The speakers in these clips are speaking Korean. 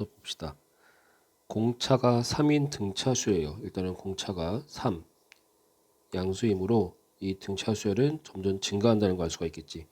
봅시다. 공차가 3인 등차수예요. 일단은 공차가 3 양수이므로 이 등차수열은 점점 증가한다는 걸 알 수가 있겠지.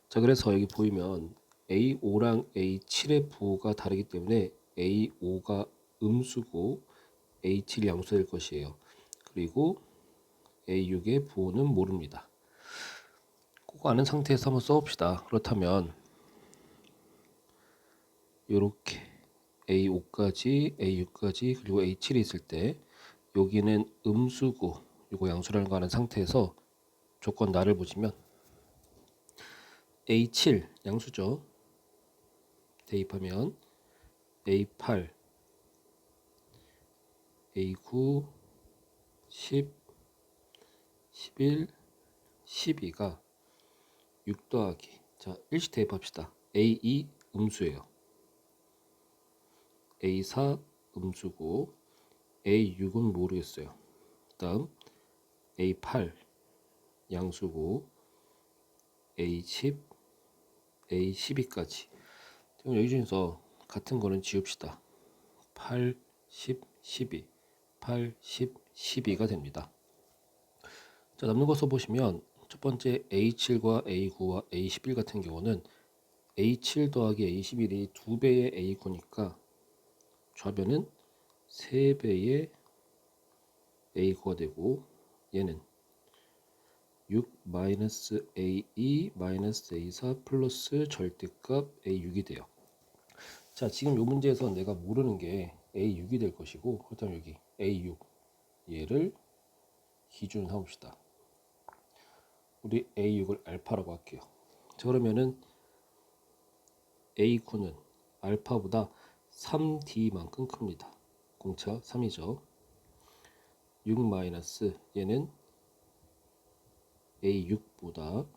자, 그래서 여기 보이면 A5랑 A7의 부호가 다르기 때문에 A5가 음수고 A7 양수될 것이에요. 그리고 A6의 부호는 모릅니다. 그거 아는 상태에서 한번 써봅시다. 그렇다면 이렇게 A5까지 A6까지 그리고 A7이 있을 때 여기는 음수고 이거 양수라는 거 아는 상태에서 조건 나를 보시면 A7 양수죠. 대입하면 A8, A9, 10, 11, 12가 6 더하기 자 일식 대입합시다. A2 음수예요. A4 음수고 A6은 모르겠어요. 다음 A8 양수고 A10, A12까지. 그럼 여기 중에서 같은 거는 지웁시다. 8, 10, 12, 8, 10, 12가 됩니다. 자, 남는 거 써보시면 첫 번째 A7과 A9와 A11 같은 경우는 A7 더하기 A11이 2배의 A9니까 좌변은 3배의 A9가 되고 얘는 6 마이너스 A2 마이너스 A4 플러스 절대값 A6이 돼요. 자, 지금 이 문제에서 내가 모르는 게 A6이 될 것이고 그렇다면 여기 A6 얘를 기준 해봅시다. 우리 A6을 알파라고 할게요. 자, 그러면은 A9는 알파보다 3D만큼 큽니다. 공차 3이죠. 6 마이너스 얘는 A6보다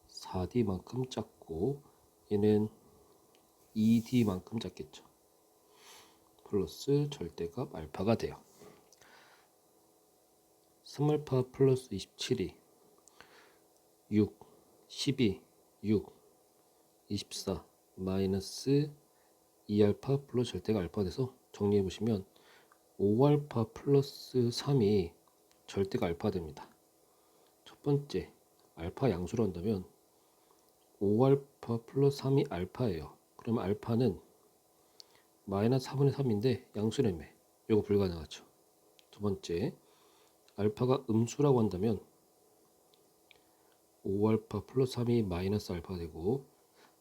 4D만큼 작고 얘는 2D만큼 작겠죠. 플러스 절대값 알파가 돼요. 3알파 플러스 27이 6, 12, 6, 24 마이너스 2알파 플러스 절대가 알파 돼서 정리해 보시면 5알파 플러스 3이 절대가 알파 됩니다. 첫 번째 알파 양수로 한다면 5알파 플러스 3이 알파예요. 그러면 알파는 마이너스 4분의 3인데 양수라며 이거 불가능하죠. 두 번째 알파가 음수라고 한다면 5알파 플러스 3이 마이너스 알파가 되고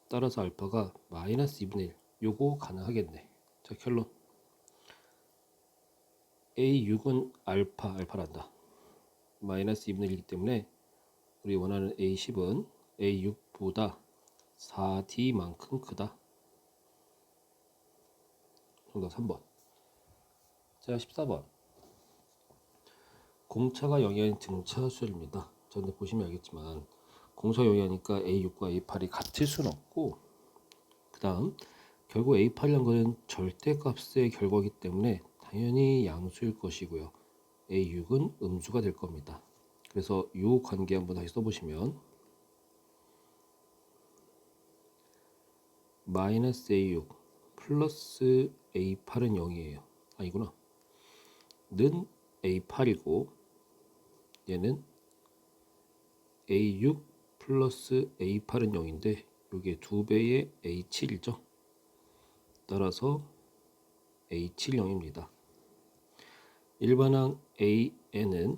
따라서 알파가 마이너스 2분의 1 요거 가능하겠네. 자, 결론 A6은 알파란다. 마이너스 2분의 1이기 때문에 우리 원하는 A10은 A6보다 4D만큼 크다. 정답 3번. 자, 14번. 공차가 영위하는 등차 수열입니다. 자, 근데 보시면 알겠지만 공차가 영위하니까 A6과 A8이 같을 수는 없고 그 다음 결국 A8이라는 것은 절대값의 결과이기 때문에 당연히 양수일 것이고요. A6은 음수가 될 겁니다. 그래서 이 관계 한번 다시 써보시면 마이너스 A6 플러스 A8은 0이에요. 아니구나. 는 A8이고 얘는 A6 플러스 A8은 0인데 이게 2배의 A7이죠. 따라서 A7 0입니다. 일반항 AN은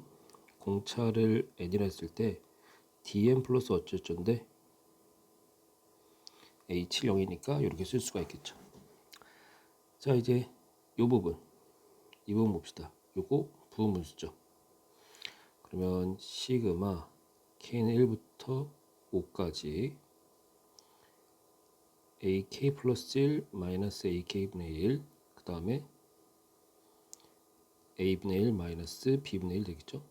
공차를 N이라 했을 때 DN 플러스 어쩌저인데 A7 0이니까 이렇게 쓸 수가 있겠죠. 자, 이제 이 부분 봅시다. 요거 부분수죠. 그러면 시그마 K는 1부터 5까지 AK 플러스 1 마이너스 AK분의 1 그 다음에 A분의 1 마이너스 B분의 1 되겠죠.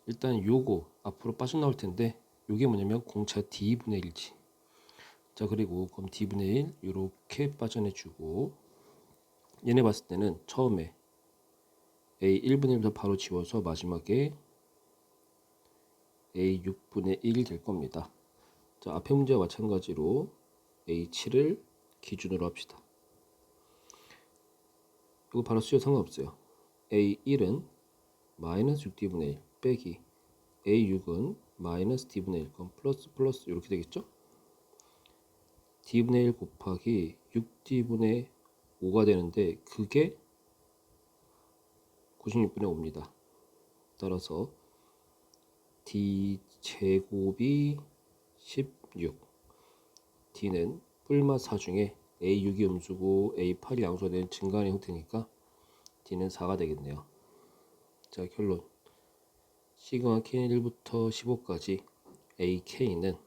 일단 요거 앞으로 빠져나올 텐데 요게 뭐냐면 공차 D분의 1이지. 자, 그리고 그럼 D분의 1 요렇게 빠져내주고 얘네 봤을 때는 처음에 A 1분의 1부터 바로 지워서 마지막에 A 6분의 1이 될 겁니다. 자, 앞에 문제와 마찬가지로 A7을 기준으로 합시다. 이거 바로 쓰셔도 상관없어요. A1은 마이너스 6D분의 1 빼기 A6은 마이너스 D분의 1 그럼 플러스 이렇게 되겠죠? D분의 1 곱하기 6D분의 5가 되는데 그게 96분의 5입니다. 따라서 D제곱이 16 D는 뿔마 4 중에 A6이 음수고 A8이 양수가 되는 증가하는 형태니까 D는 4가 되겠네요. 자, 결론 시그마 K는 1부터 15까지 AK는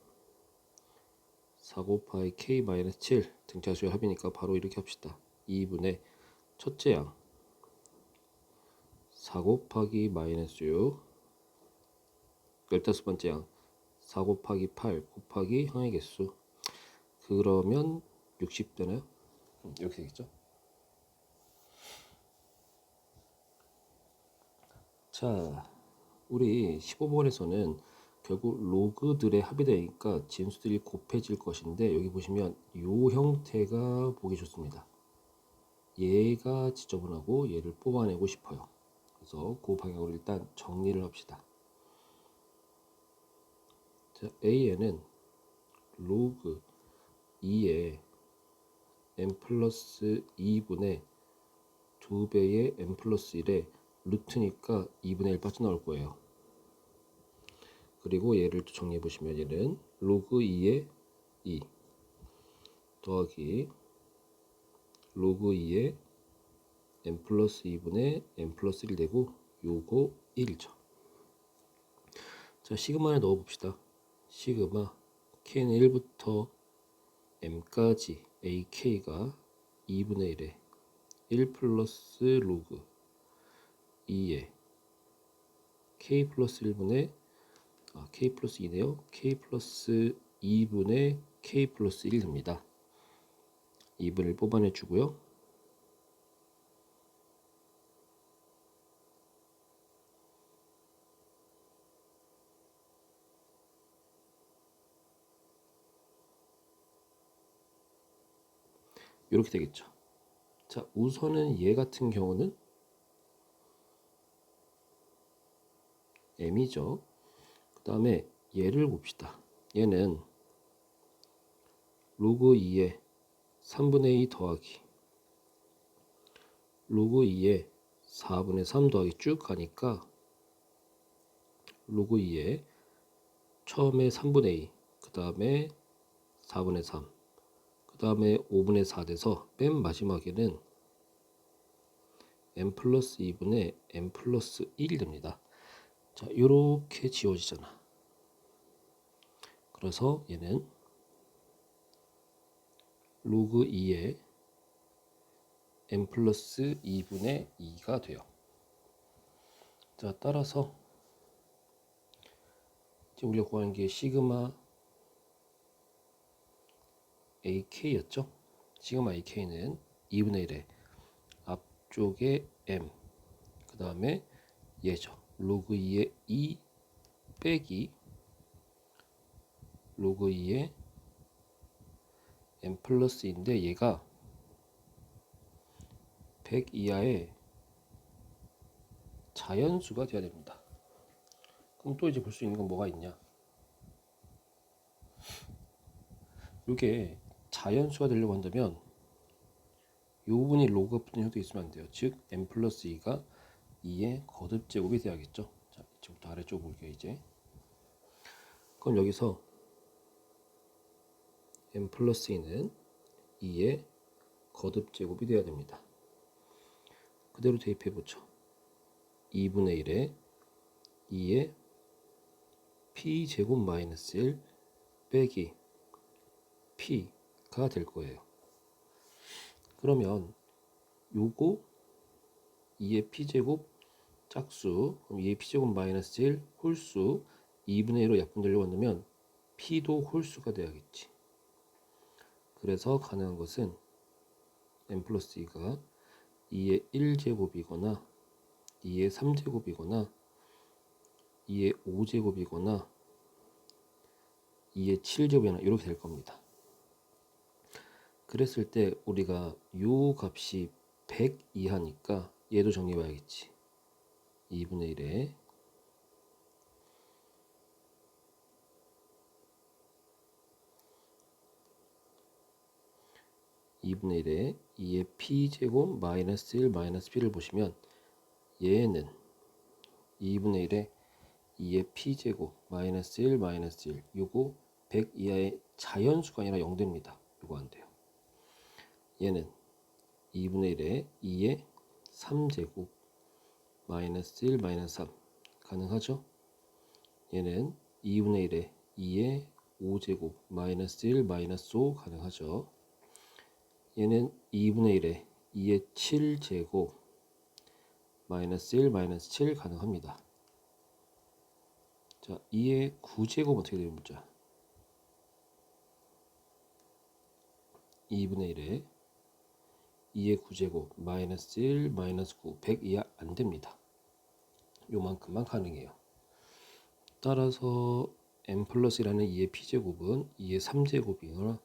4 곱하기 K-7 등차수의 합이니까 바로 이렇게 합시다. 2분의 첫째 양 4 곱하기 마이너스 6 15번째 양 4 곱하기 8 곱하기 항의 개수 그러면 60 되나요? 이렇게 되겠죠. 자, 우리 15번에서는 결국 로그들의 합이 되니까 진수들이 곱해질 것인데 여기 보시면 이 형태가 보기 좋습니다. 얘가 지저분하고 얘를 뽑아내고 싶어요. 그래서 그 방향으로 일단 정리를 합시다. 자, A에는 로그 2의 n 플러스 2분의 2배의 n 플러스 1의 루트니까 2분의 1 빠져나올 거예요. 그리고 얘를 또 정리해 보시면 얘는 로그 2의 2 더하기 로그 2의 n 플러스 2분의 n 플러스 1 되고 요거 1이죠. 자, 시그마를 넣어 봅시다. 시그마 k는 1부터 m까지 ak가 2분의 1에 1 플러스 로그 2에 k 플러스 1분의 k 플러스 2네요. k 플러스 2분의 k 플러스 1 됩니다. 2분을 뽑아내 주고요. 이렇게 되겠죠. 자, 우선은 얘 같은 경우는 m이죠. 그 다음에 얘를 봅시다. 얘는 로그 2에 3분의 2 더하기 로그 2에 4분의 3 더하기 쭉 가니까 로그 2에 처음에 3분의 2, 그 다음에 4분의 3, 그 다음에 5분의 4 돼서 맨 마지막에는 n 플러스 2분의 n 플러스 1이 됩니다. 자, 이렇게 지워지잖아. 그래서 얘는 로그 2에 n 플러스 2분의 2가 돼요. 자, 따라서 지금 우리가 구하는 게 시그마 AK였죠? 시그마 AK는 2분의 1에 앞쪽에 M 그 다음에 얘죠. 로그 2의 2 빼기 로그 2의 M 플러스 2인데 얘가 100 이하의 자연수가 돼야 됩니다. 그럼 또 이제 볼 수 있는 건 뭐가 있냐? 이게 자연수가 되려고 한다면 이 부분이 로그가 붙은 형태가 있으면 안 돼요. 즉 n 플러스 2가 2의 거듭 제곱이 돼야겠죠. 자, 이쪽부터 아래쪽 볼게요. 이제 그럼 여기서 n 플러스 2는 2의 거듭 제곱이 돼야 됩니다. 그대로 대입해 보죠. 2분의 1에 2의 p 제곱 마이너스 1 빼기 p가 될 거예요. 그러면 요거 2의 p제곱 짝수, 그럼 2의 p제곱 마이너스 1 홀수 2분의 1로 약분되려고 한다면 p도 홀수가 돼야겠지. 그래서 가능한 것은 n 플러스 2가 2의 1제곱이거나 2의 3제곱이거나 2의 5제곱이거나 2의 7제곱이나 이렇게 될 겁니다. 그랬을 때 우리가 요 값이 100 이하니까 얘도 정리해 봐야겠지. 2분의 1에 2분의 1에 2의 p제곱 마이너스 1 마이너스 b를 보시면 얘는 2분의 1에 2의 p제곱 마이너스 1 마이너스 1 요거 100 이하의 자연수가 아니라 0됩니다. 요거 안 돼요. 얘는 2분의 1에 2의 3제곱 마이너스 1 마이너스 3 가능하죠? 얘는 2분의 1에 2의 5제곱 마이너스 1 마이너스 5 가능하죠? 얘는 2분의 1에 2의 7제곱 마이너스 1 마이너스 7 가능합니다. 자, 2의 9제곱 어떻게 되는 문자? 2분의 1에 2의 9제곱 마이너스 1 마이너스 9 100 이하 안 됩니다. 요만큼만 가능해요. 따라서 m 플러스 1라는 2의 p제곱은 2의 3제곱이거나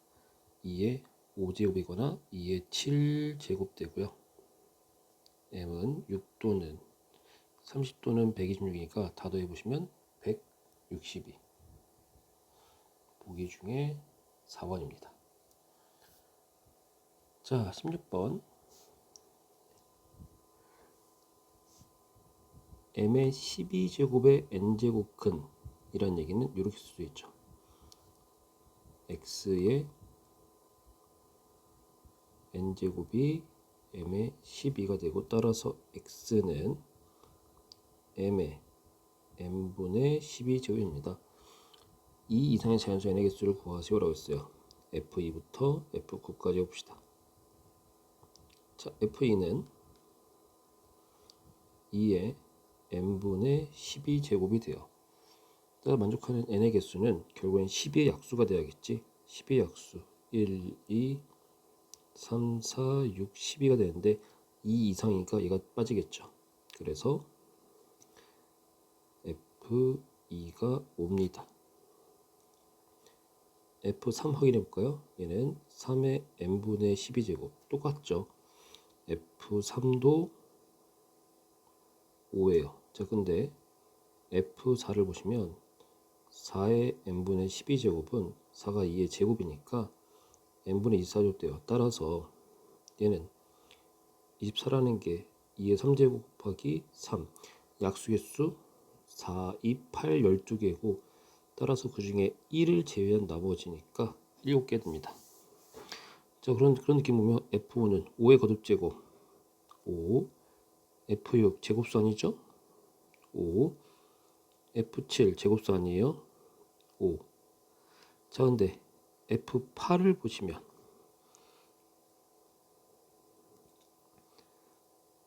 2의 5제곱이거나 2의 7제곱 되고요. m은 6 또는 30 또는 126이니까 다 더해보시면 162. 보기 중에 4번입니다. 자, 16번. m의 12제곱의 n제곱 근 이란 얘기는 이렇게 쓸 수 있죠. x의 n제곱이 m의 12가 되고 따라서 x는 m의 n분의 12제곱입니다. 이 이상의 자연수 n의 개수를 구하세요 라고 했어요. f2부터 f9까지 해봅시다. 자, f2는 2의 n분의 12제곱이 돼요. 따라 만족하는 n의 개수는 결국엔 12의 약수가 돼야겠지. 12의 약수 1, 2, 3, 4, 6, 12가 되는데 2 이상이니까 얘가 빠지겠죠. 그래서 F2가 옵니다. F3 확인해 볼까요? 얘는 3의 n분의 12제곱 똑같죠. F3도 5예요. 자, 근데 F4를 보시면 4의 n분의 12제곱은 4가 2의 제곱이니까 n분의 24제곱 돼요. 따라서 얘는 24라는 게 2의 3제곱 곱하기 3 약수개수 4, 2, 8, 12개고 따라서 그 중에 1을 제외한 나머지니까 7개 됩니다. 자, 그런 느낌 보면 F5는 5의 거듭제곱 5, F6 제곱선이죠? 5, F7 제곱선이에요? 5. 자, 근데 F8을 보시면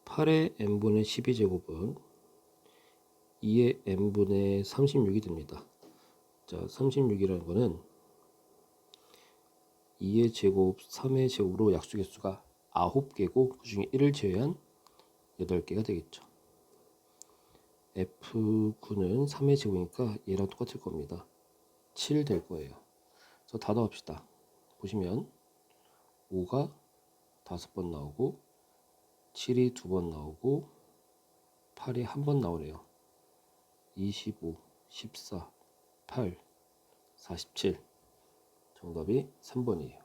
8의 n분의 12제곱은 2의 n분의 36이 됩니다. 자, 36이라는 거는 2의 제곱, 3의 제곱으로 약수개수가 9개고 그 중에 1을 제외한 8개가 되겠죠. F9는 3의 제곱이니까 얘랑 똑같을 겁니다. 7 될 거예요. 그래서 다 더합시다. 보시면 5가 5번 나오고 7이 2번 나오고 8이 1번 나오네요. 25, 14, 8, 47 정답이 3번이에요.